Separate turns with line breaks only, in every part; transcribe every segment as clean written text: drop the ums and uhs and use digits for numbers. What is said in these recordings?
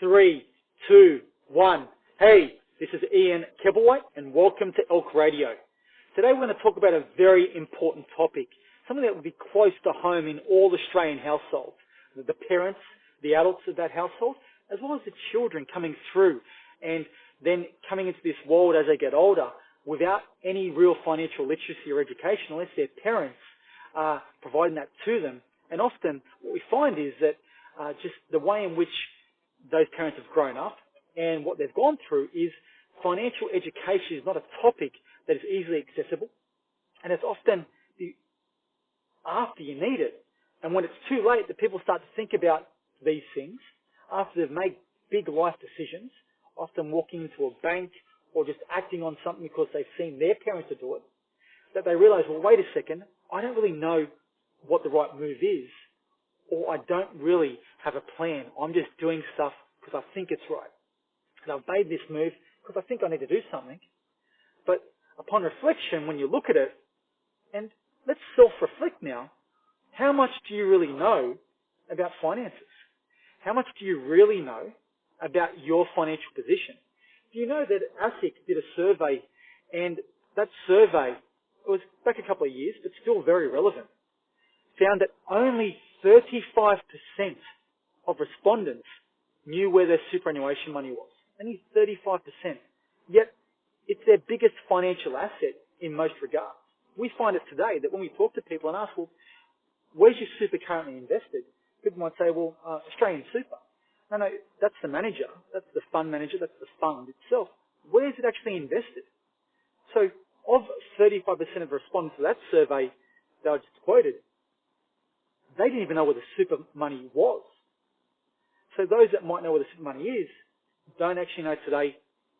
Three, two, one. Hey, this is Ian Kebblewhite and welcome to Elk Radio. Today we're going to talk about a very important topic, something that will be close to home in all Australian households. The parents, the adults of that household, as well as the children coming through and then coming into this world as they get older without any real financial literacy or education unless their parents are providing that to them. And often what we find is that just the way in which those parents have grown up and what they've gone through is financial education is not a topic that is easily accessible, and it's often after you need it, and when it's too late that people start to think about these things after they've made big life decisions, often walking into a bank or just acting on something because they've seen their parents do it, that they realize, well, wait a second, I don't really know what the right move is, or I don't really have a plan. I'm just doing stuff because I think it's right. And I've made this move because I think I need to do something. But upon reflection, when you look at it, and let's self-reflect now, how much do you really know about finances? How much do you really know about your financial position? Do you know that ASIC did a survey, and that survey, it was back a couple of years, but still very relevant, found that only 35% of respondents knew where their superannuation money was. Only 35%. Yet, it's their biggest financial asset in most regards. We find it today that when we talk to people and ask, well, where's your super currently invested? People might say, well, Australian Super. No, that's the manager. That's the fund manager. That's the fund itself. Where is it actually invested? So, of 35% of respondents to that survey that I just quoted, they didn't even know where the super money was. So those that might know where the super money is don't actually know today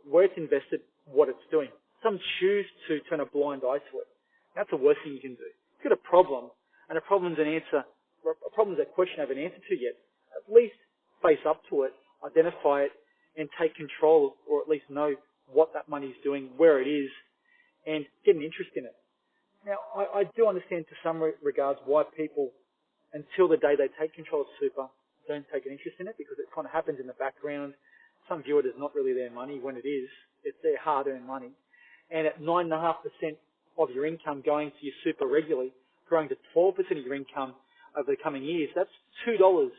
where it's invested, what it's doing. Some choose to turn a blind eye to it. That's the worst thing you can do. If you've got a problem, and a problem's a question I haven't answered to yet, at least face up to it, identify it, and take control, or at least know what that money is doing, where it is, and get an interest in it. Now, I do understand to some regards why people, until the day they take control of super, don't take an interest in it, because it kind of happens in the background. Some view it as not really their money when it is. It's their hard-earned money. And at 9.5% of your income going to your super regularly, growing to 12% of your income over the coming years, that's $2 for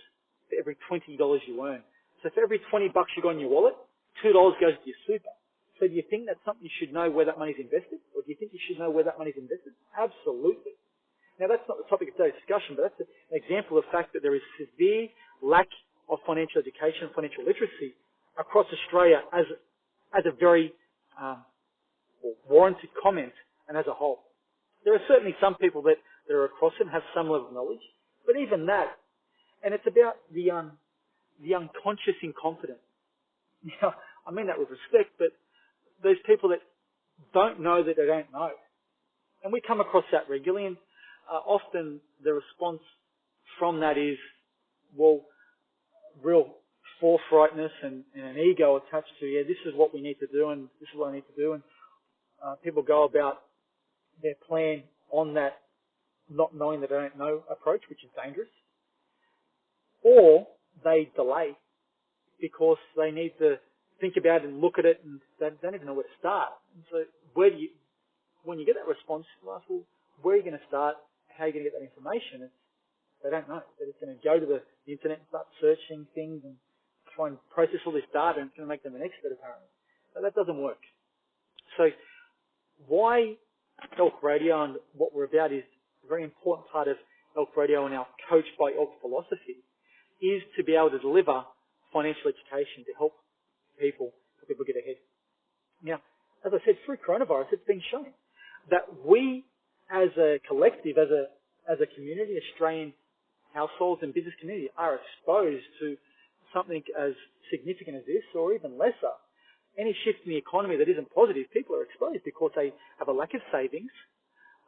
every $20 you earn. So for every $20 you got in your wallet, $2 goes to your super. So do you think that's something you should know where that money's invested? Or do you think you should know where that money's invested? Absolutely. Now, that's not the topic of today's discussion, but that's an example of the fact that there is severe lack of financial education and financial literacy across Australia as a very warranted comment and as a whole. There are certainly some people that are across it and have some level of knowledge, but even that, and it's about the unconscious inconfident. Now, I mean that with respect, but those people that don't know that they don't know. And we come across that regularly, and often the response from that is, well, real forthrightness and an ego attached to, yeah, this is what we need to do and this is what I need to do. And people go about their plan on that not knowing that they don't know approach, which is dangerous. Or they delay because they need to think about it and look at it and they don't even know where to start. And so when you get that response, you ask, well, where are you going to start? How are you going to get that information? They don't know. They're just going to go to the internet and start searching things and try and process all this data, and it's going to make them an expert, apparently. But that doesn't work. So why Elk Radio and what we're about is a very important part of Elk Radio and our Coach by Elk philosophy is to be able to deliver financial education to help people get ahead. Now, as I said, through coronavirus, it's been shown that we as a collective, as a community, Australian households and business community are exposed to something as significant as this or even lesser. Any shift in the economy that isn't positive, people are exposed because they have a lack of savings,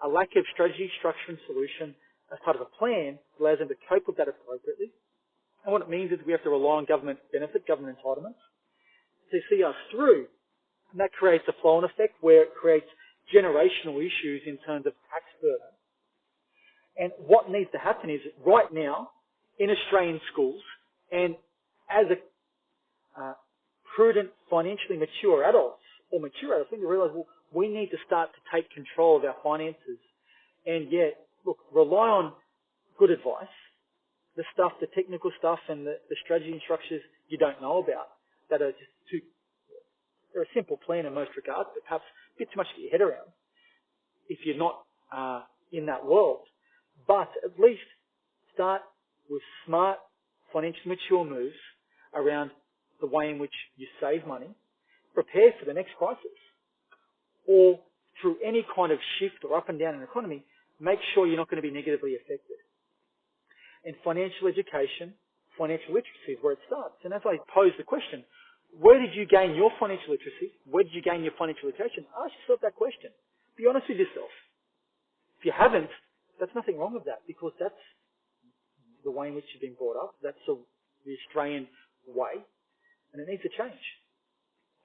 a lack of strategy, structure and solution as part of a plan that allows them to cope with that appropriately. And what it means is we have to rely on government benefit, government entitlements to see us through. And that creates a flow-on effect where it creates generational issues in terms of tax burden. And what needs to happen is right now in Australian schools and as prudent, financially mature adults, or mature adults, need to realize, well, we need to start to take control of our finances. And yet, look, rely on good advice, the stuff, the technical stuff and the strategy and structures you don't know about that are just they're a simple plan in most regards, but perhaps a bit too much to get your head around if you're not in that world. But at least start with smart, financially mature moves around the way in which you save money, prepare for the next crisis, or through any kind of shift or up and down in the economy, make sure you're not going to be negatively affected. And financial education, financial literacy is where it starts. And as I pose the question, where did you gain your financial literacy? Where did you gain your financial education? Ask yourself that question. Be honest with yourself. If you haven't, there's nothing wrong with that, because that's the way in which you've been brought up. That's the Australian way, and it needs to change.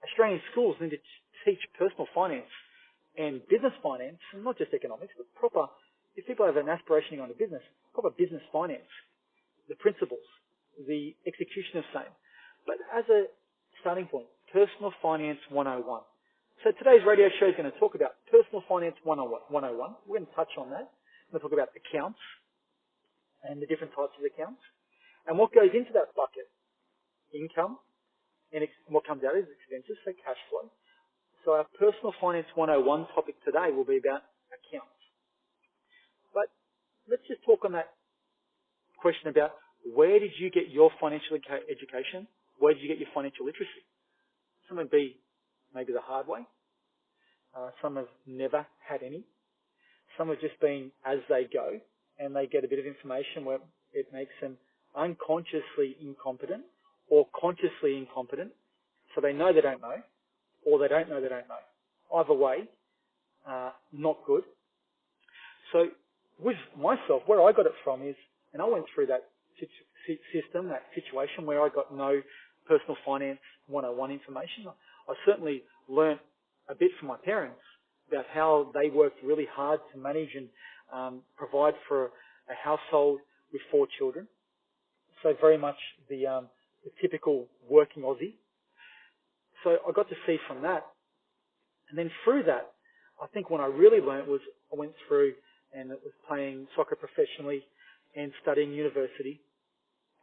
Australian schools need to teach personal finance and business finance, and not just economics, but proper, if people have an aspiration to go into business, proper business finance, the principles, the execution of same. But as a starting point, Personal Finance 101. So today's radio show is going to talk about Personal Finance 101. We're going to touch on that. We're going to talk about accounts and the different types of accounts and what goes into that bucket, income, and what comes out is expenses, so cash flow. So our Personal Finance 101 topic today will be about accounts. But let's just talk on that question about where did you get your financial education? Where did you get your financial literacy? Some would be maybe the hard way. Some have never had any. Some have just been as they go, and they get a bit of information where it makes them unconsciously incompetent or consciously incompetent. So they know they don't know, or they don't know they don't know. Either way, not good. So with myself, where I got it from is, and I went through that system, that situation where I got no Personal Finance 101 information. I certainly learnt a bit from my parents about how they worked really hard to manage and provide for a household with 4 children. So very much the typical working Aussie. So I got to see from that. And then through that, I think when I really learnt was I went through and it was playing soccer professionally and studying university,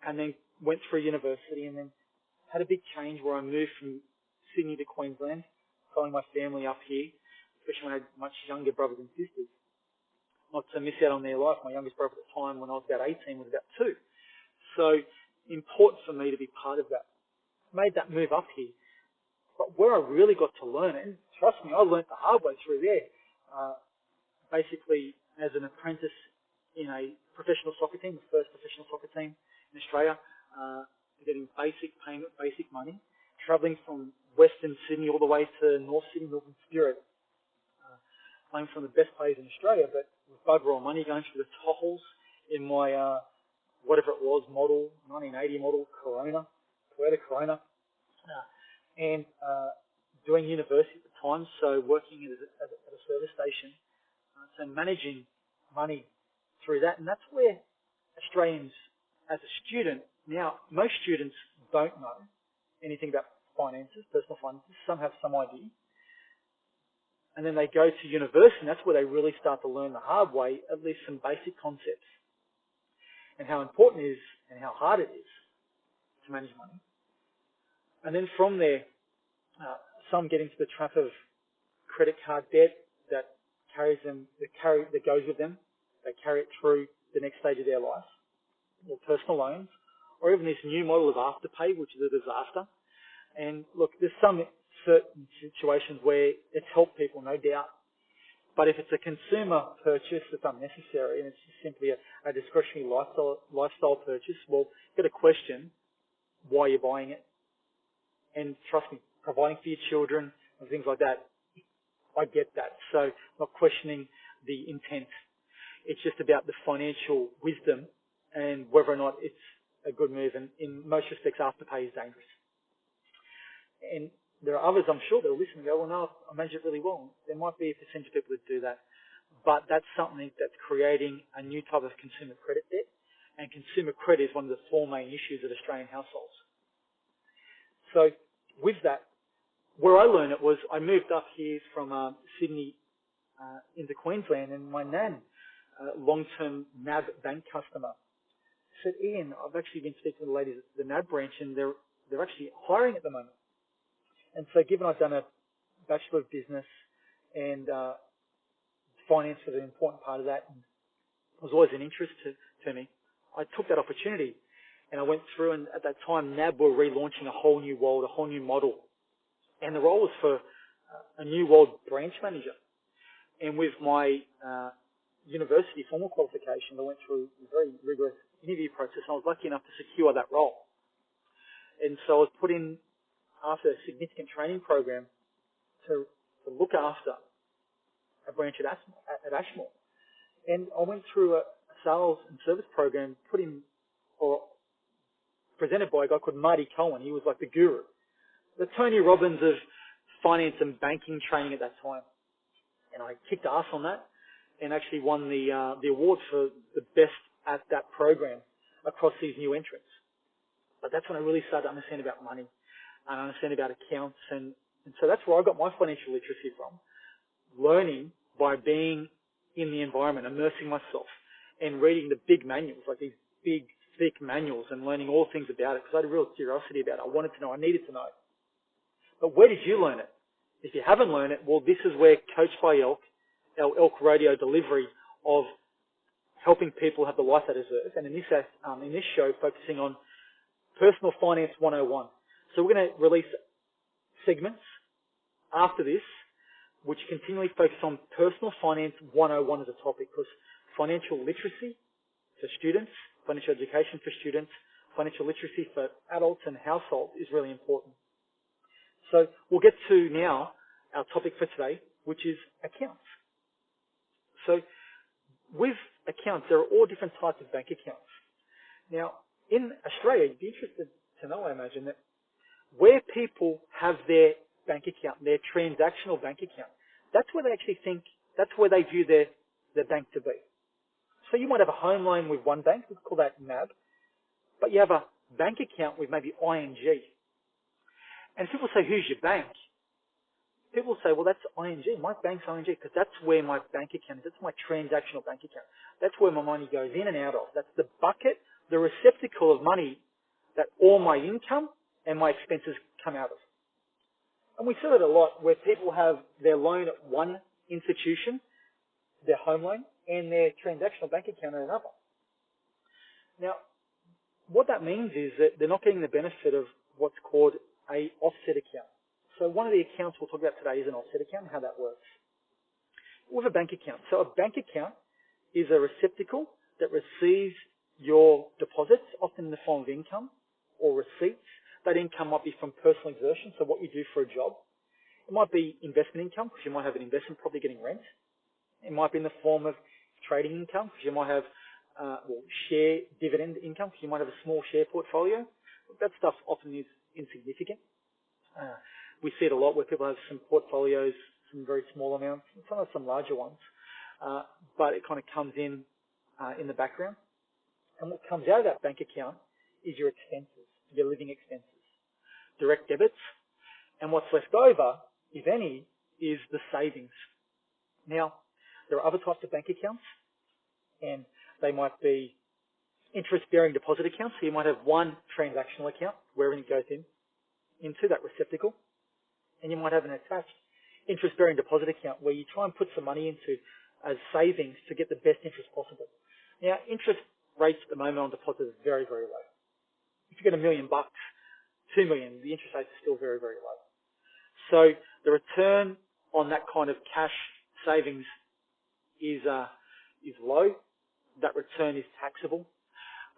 and then went through university and then had a big change where I moved from Sydney to Queensland, following my family up here, especially when I had much younger brothers and sisters. Not to miss out on their life. My youngest brother at the time when I was about 18 was about 2. So important for me to be part of that. Made that move up here. But where I really got to learn, and trust me, I learned the hard way through there, basically as an apprentice in a professional soccer team, the first professional soccer team in Australia, getting basic payment, basic money, travelling from Western Sydney all the way to North Sydney, Northern Spirit, playing from the best players in Australia, but with bugger all money, going through the toggles in my, whatever it was, model, 1980 model, Toyota Corona, and doing university at the time, so working at a service station, so managing money through that, and that's where Australians, as a student, now most students don't know anything about finances, personal finances. Some have some idea, and then they go to university, and that's where they really start to learn the hard way, at least some basic concepts, and how important it is and how hard it is to manage money. And then from there, some get into the trap of credit card debt that goes with them. They carry it through the next stage of their life, or personal loans, or even this new model of Afterpay, which is a disaster. And look, there's some certain situations where it's helped people, no doubt. But if it's a consumer purchase that's unnecessary and it's just simply a discretionary lifestyle purchase, well, you've got to question why you're buying it. And trust me, providing for your children and things like that, I get that. So not questioning the intent. It's just about the financial wisdom and whether or not it's a good move. And in most respects, Afterpay is dangerous. And there are others, I'm sure, that are listening and go, well, no, I manage it really well. There might be a percentage of people that do that. But that's something that's creating a new type of consumer credit debt. And consumer credit is one of the 4 main issues of Australian households. So with that, where I learned it was I moved up here from Sydney into Queensland, and my nan, long-term NAB bank customer, said, Ian, I've actually been speaking to the ladies at the NAB branch, and they're actually hiring at the moment. And so given I've done a Bachelor of Business and finance was an important part of that, and was always an interest to me, I took that opportunity and I went through, and at that time NAB were relaunching a whole new world, a whole new model. And the role was for a new world branch manager. And with my university formal qualification, I went through a very rigorous interview process, and I was lucky enough to secure that role. And so I was put in after a significant training program to look after a branch at Ashmore. And I went through a sales and service program presented by a guy called Marty Cohen. He was like the guru, the Tony Robbins of finance and banking training at that time. And I kicked ass on that and actually won the award for the best at that program across these new entrants. But that's when I really started to understand about money and understand about accounts. And so that's where I got my financial literacy from, learning by being in the environment, immersing myself and reading the big manuals, like these big, thick manuals, and learning all things about it because I had a real curiosity about it. I wanted to know. I needed to know. But where did you learn it? If you haven't learned it, well, this is where Coached by Elk, our Elk Radio delivery of helping people have the life they deserve, and in this show, focusing on Personal Finance 101. So we're going to release segments after this, which continually focus on Personal Finance 101 as a topic, because financial literacy for students, financial education for students, financial literacy for adults and households is really important. So we'll get to now our topic for today, which is accounts. So with accounts, there are all different types of bank accounts. Now, in Australia, you'd be interested to know, I imagine, that where people have their bank account, their transactional bank account, that's where they actually think, that's where they view their bank to be. So you might have a home loan with one bank, we call that NAB, but you have a bank account with maybe ING. And people say, who's your bank? People say, well, that's ING. My bank's ING because that's where my bank account is. That's my transactional bank account. That's where my money goes in and out of. That's the bucket, the receptacle of money that all my income and my expenses come out of. And we see it a lot where people have their loan at one institution, their home loan, and their transactional bank account at another. Now, what that means is that they're not getting the benefit of what's called a offset account. So one of the accounts we'll talk about today is an offset account and how that works. With a bank account. So a bank account is a receptacle that receives your deposits, often in the form of income or receipts. That income might be from personal exertion, so what you do for a job. It might be investment income, because you might have an investment property getting rent. It might be in the form of trading income, because you might have share dividend income, because you might have a small share portfolio. That stuff often is insignificant. We see it a lot where people have some portfolios, some very small amounts, and some larger ones, but it kind of comes in the background. And what comes out of that bank account is your expenses, your living expenses, direct debits, and what's left over, if any, is the savings. Now, there are other types of bank accounts, and they might be interest-bearing deposit accounts. So you might have one transactional account where everything goes into that receptacle, and you might have an attached interest-bearing deposit account where you try and put some money into as savings to get the best interest possible. Now, interest rates at the moment on deposit is very, very low. If you get $1 million, $2 million, the interest rate is still very, very low. So the return on that kind of cash savings is low. That return is taxable.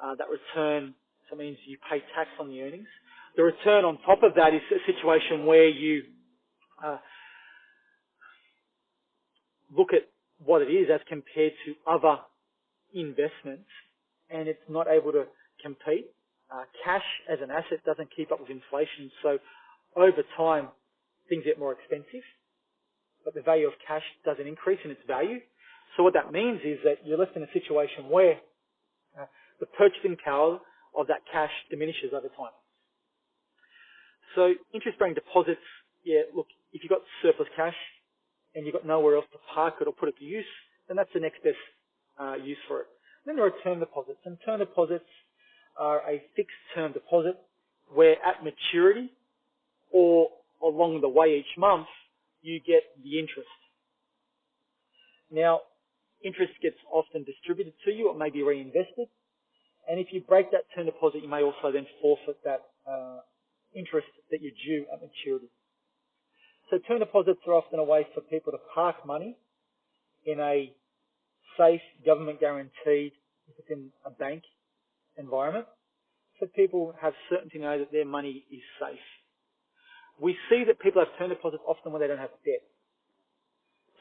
That return, so it means you pay tax on the earnings. The return on top of that is a situation where you look at what it is as compared to other investments, and it's not able to compete. Cash as an asset doesn't keep up with inflation, so over time things get more expensive, but the value of cash doesn't increase in its value. So what that means is that you're left in a situation where the purchasing power of that cash diminishes over time. So interest-bearing deposits, yeah, look, if you've got surplus cash and you've got nowhere else to park it or put it to use, then that's the next best use for it. Then there are term deposits, and term deposits are a fixed term deposit where at maturity or along the way each month, you get the interest. Now, interest gets often distributed to you or may be reinvested, and if you break that term deposit, you may also then forfeit that interest that you're due at maturity. So term deposits are often a way for people to park money in a safe, government guaranteed, if it's in a bank environment, so people have certainty to know that their money is safe. We see that people have term deposits often when they don't have debt.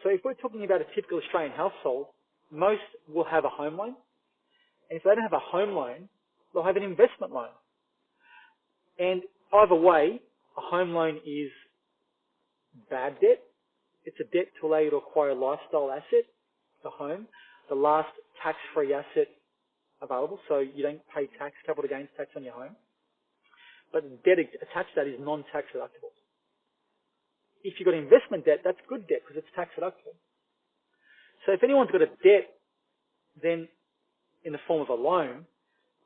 So if we're talking about a typical Australian household, most will have a home loan. And if they don't have a home loan, they'll have an investment loan. And either way, a home loan is bad debt. It's a debt to allow you to acquire a lifestyle asset, the home, the last tax-free asset available, so you don't pay tax, capital gains tax on your home. But the debt attached to that is non-tax deductible. If you've got investment debt, that's good debt because it's tax deductible. So if anyone's got a debt, then in the form of a loan,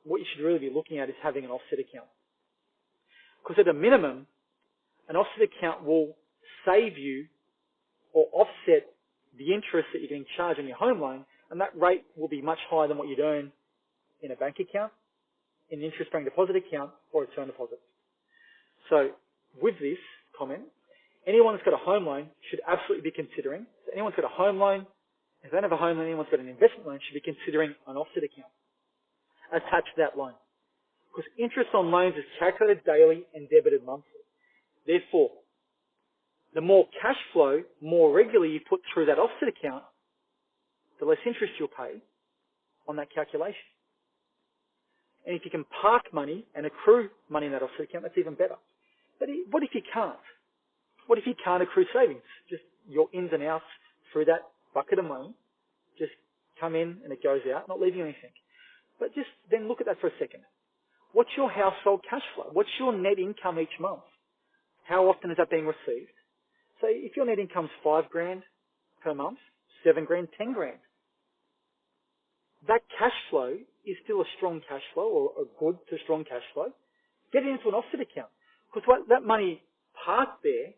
what you should really be looking at is having an offset account. Because at a minimum, an offset account will save you or offset the interest that you're getting charged on your home loan, and that rate will be much higher than what you'd earn in a bank account, in an interest-bearing deposit account, or a term deposit. So with this comment, anyone that's got a home loan should absolutely be considering, so anyone's got a home loan, if they don't have a home loan, anyone's got an investment loan, should be considering an offset account attached to that loan. Because interest on loans is calculated daily and debited monthly. Therefore, the more cash flow, more regularly you put through that offset account, the less interest you'll pay on that calculation. And if you can park money and accrue money in that offset account, that's even better. But what if you can't? What if you can't accrue savings? Just your ins and outs through that bucket of money just come in and it goes out, not leaving anything. But just then look at that for a second. What's your household cash flow? What's your net income each month? How often is that being received? So if your net income's $5,000 per month, $7,000, $10,000, that cash flow is still a strong cash flow or a good to strong cash flow. Get it into an offset account because that money parked there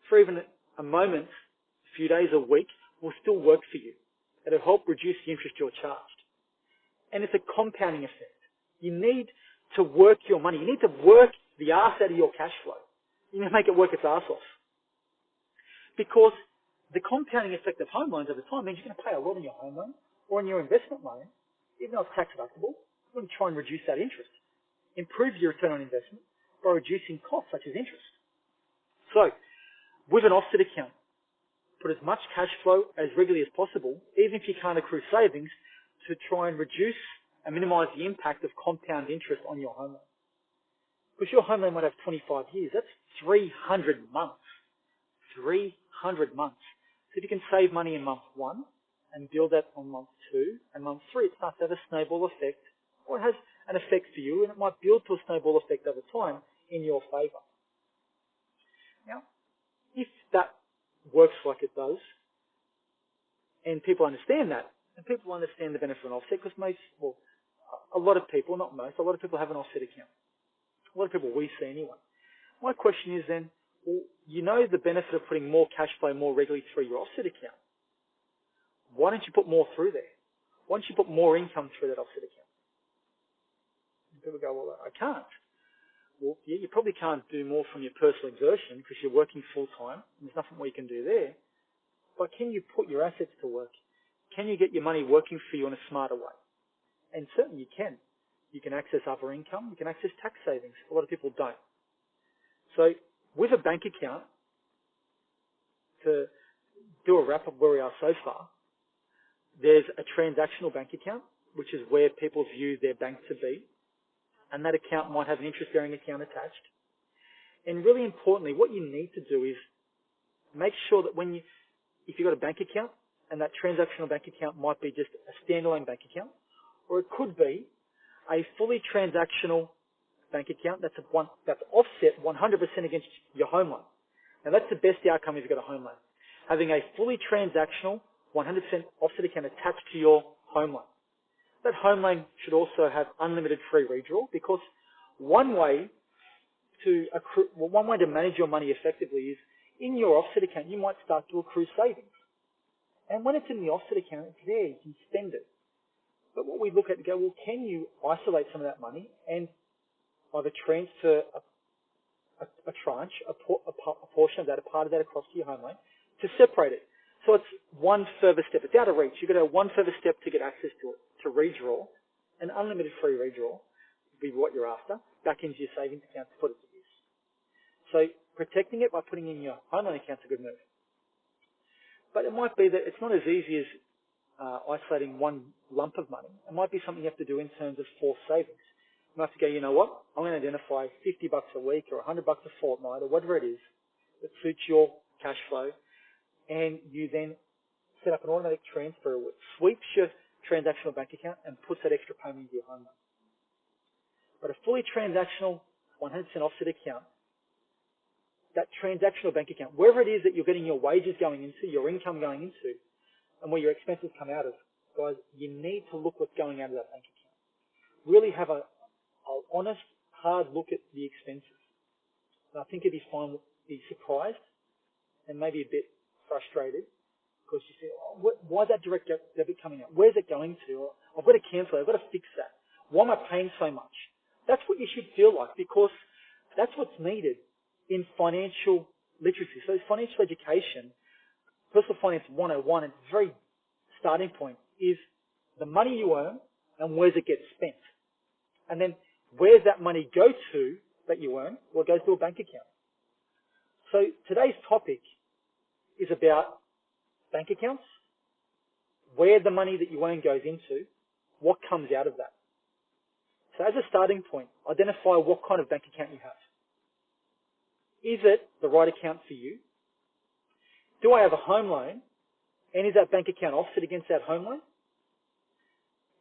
for even a moment, a few days, a week will still work for you. It'll help reduce the interest you're charged. And it's a compounding effect. You need to work your money. You need to work the arse out of your cash flow. You need to make it work its arse off. Because the compounding effect of home loans over time means you're going to pay a lot on your home loan or on your investment loan, even though it's tax deductible. You're going to try and reduce that interest. Improve your return on investment by reducing costs such as interest. So, with an offset account, put as much cash flow as regularly as possible, even if you can't accrue savings, to try and reduce and minimize the impact of compound interest on your home loan. Because your home loan might have 25 years. That's 300 months. 300 months. So if you can save money in month 1 and build that on month 2 and month 3, it starts to have a snowball effect, or it has an effect for you, and it might build to a snowball effect over time in your favor. Now, if that works like it does, and people understand that, and people understand the benefit of an offset, because a lot of people, not most, a lot of people have an offset account. A lot of people we see anyway. My question is then, well, you know the benefit of putting more cash flow more regularly through your offset account. Why don't you put more through there? Why don't you put more income through that offset account? And people go, well, I can't. Well, yeah, you probably can't do more from your personal exertion because you're working full-time and there's nothing more you can do there. But can you put your assets to work? Can you get your money working for you in a smarter way? And certainly you can. You can access other income. You can access tax savings. A lot of people don't. So with a bank account, to do a wrap-up where we are so far, there's a transactional bank account, which is where people view their bank to be. And that account might have an interest-bearing account attached. And really importantly, what you need to do is make sure that if you've got a bank account, and that transactional bank account might be just a standalone bank account, or it could be a fully transactional bank account that's offset 100% against your home loan. Now that's the best outcome if you've got a home loan. Having a fully transactional 100% offset account attached to your home loan. That home loan should also have unlimited free redraw, because one way to manage your money effectively is in your offset account you might start to accrue savings. And when it's in the offset account, it's there, you can spend it. But what we look at and go, well, can you isolate some of that money and either transfer a tranche, a portion of that, a part of that across to your home loan to separate it. So it's one further step. It's out of reach. You've got to have one further step to get access to it, to redraw, an unlimited free redraw would be what you're after, back into your savings account to put it to use. So protecting it by putting it in your home loan account is a good move. But it might be that it's not as easy as isolating one lump of money. It might be something you have to do in terms of forced savings. You might have to go, you know what, I'm going to identify $50 a week or $100 a fortnight or whatever it is that suits your cash flow, and you then set up an automatic transfer which sweeps your transactional bank account and puts that extra payment into your home loan. But a fully transactional 100% offset account, that transactional bank account, wherever it is that you're getting your wages going into, your income going into, and where your expenses come out of, guys, you need to look what's going out of that bank account. Really have an honest, hard look at the expenses. And I think you'd be surprised and maybe a bit frustrated because you say, oh, why is that direct debit coming out? Where's it going to? I've got to cancel it. I've got to fix that. Why am I paying so much? That's what you should feel like, because that's what's needed in financial literacy. So financial education, Personal Finance 101, at the very starting point is the money you earn and where's it get spent. And then where's that money go to that you earn? Well, it goes to a bank account. So today's topic is about bank accounts, where the money that you earn goes into, what comes out of that. So as a starting point, identify what kind of bank account you have. Is it the right account for you? Do I have a home loan? And is that bank account offset against that home loan?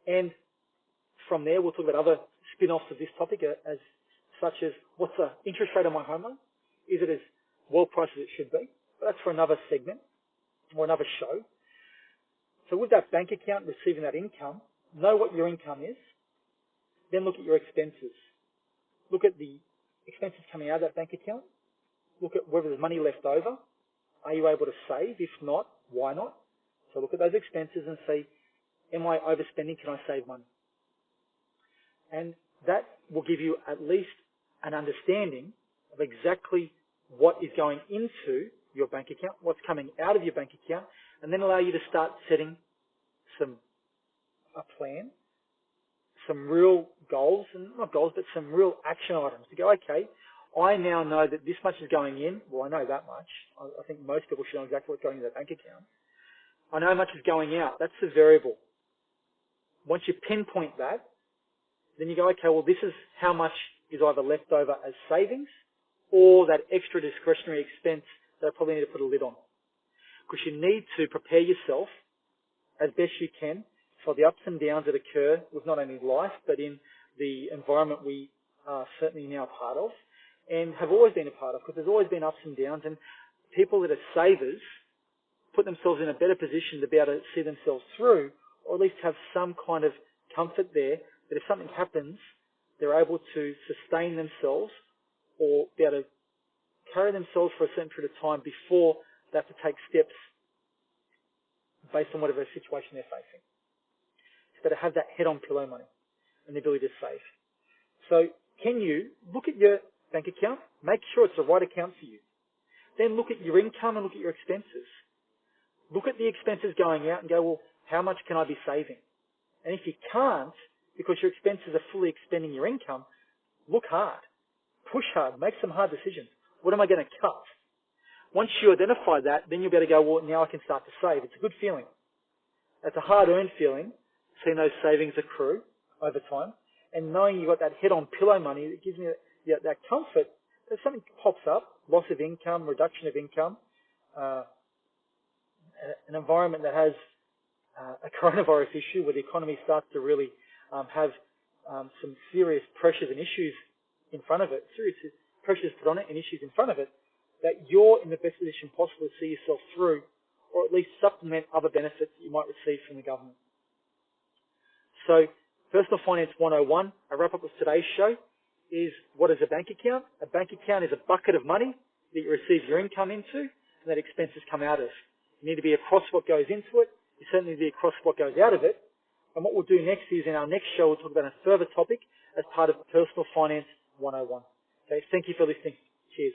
And from there, we'll talk about other spin-offs of this topic, such as what's the interest rate on my home loan? Is it as well priced as it should be? But that's for another segment or another show. So with that bank account receiving that income, know what your income is. Then look at your expenses. Look at the expenses coming out of that bank account. Look at whether there's money left over. Are you able to save? If not, why not? So look at those expenses and say, am I overspending? Can I save money? And that will give you at least an understanding of exactly what is going into your bank account, what's coming out of your bank account, and then allow you to start setting a plan, some real goals, and not goals, but some real action items to go, okay, I now know that this much is going in. Well, I know that much. I think most people should know exactly what's going into their bank account. I know how much is going out. That's the variable. Once you pinpoint that, then you go, okay, well, this is how much is either left over as savings or that extra discretionary expense that I probably need to put a lid on. Because you need to prepare yourself as best you can for the ups and downs that occur with not only life, but in the environment we are certainly now a part of and have always been a part of, because there's always been ups and downs, and people that are savers put themselves in a better position to be able to see themselves through, or at least have some kind of comfort there that if something happens, they're able to sustain themselves or be able to carry themselves for a certain period of time before they have to take steps based on whatever situation they're facing. It's better to have that head-on pillow money and the ability to save. So can you look at your bank account, make sure it's the right account for you. Then look at your income and look at your expenses. Look at the expenses going out and go, well, how much can I be saving? And if you can't, because your expenses are fully expending your income, look hard, push hard, make some hard decisions. What am I going to cut? Once you identify that, then you'll be able to go, well, now I can start to save. It's a good feeling. It's a hard-earned feeling, seeing those savings accrue over time, and knowing you've got that head-on pillow money that gives me that comfort that something pops up, loss of income, reduction of income, an environment that has a coronavirus issue where the economy starts to really have some serious pressures and issues in front of it, serious pressures put on it and issues in front of it, that you're in the best position possible to see yourself through, or at least supplement other benefits that you might receive from the government. So, Personal Finance 101, a wrap up of today's show, is what is a bank account? A bank account is a bucket of money that you receive your income into and that expenses come out of. You need to be across what goes into it. You certainly need to be across what goes out of it. And what we'll do next is in our next show, we'll talk about a further topic as part of Personal Finance 101. Okay, thank you for listening. Cheers.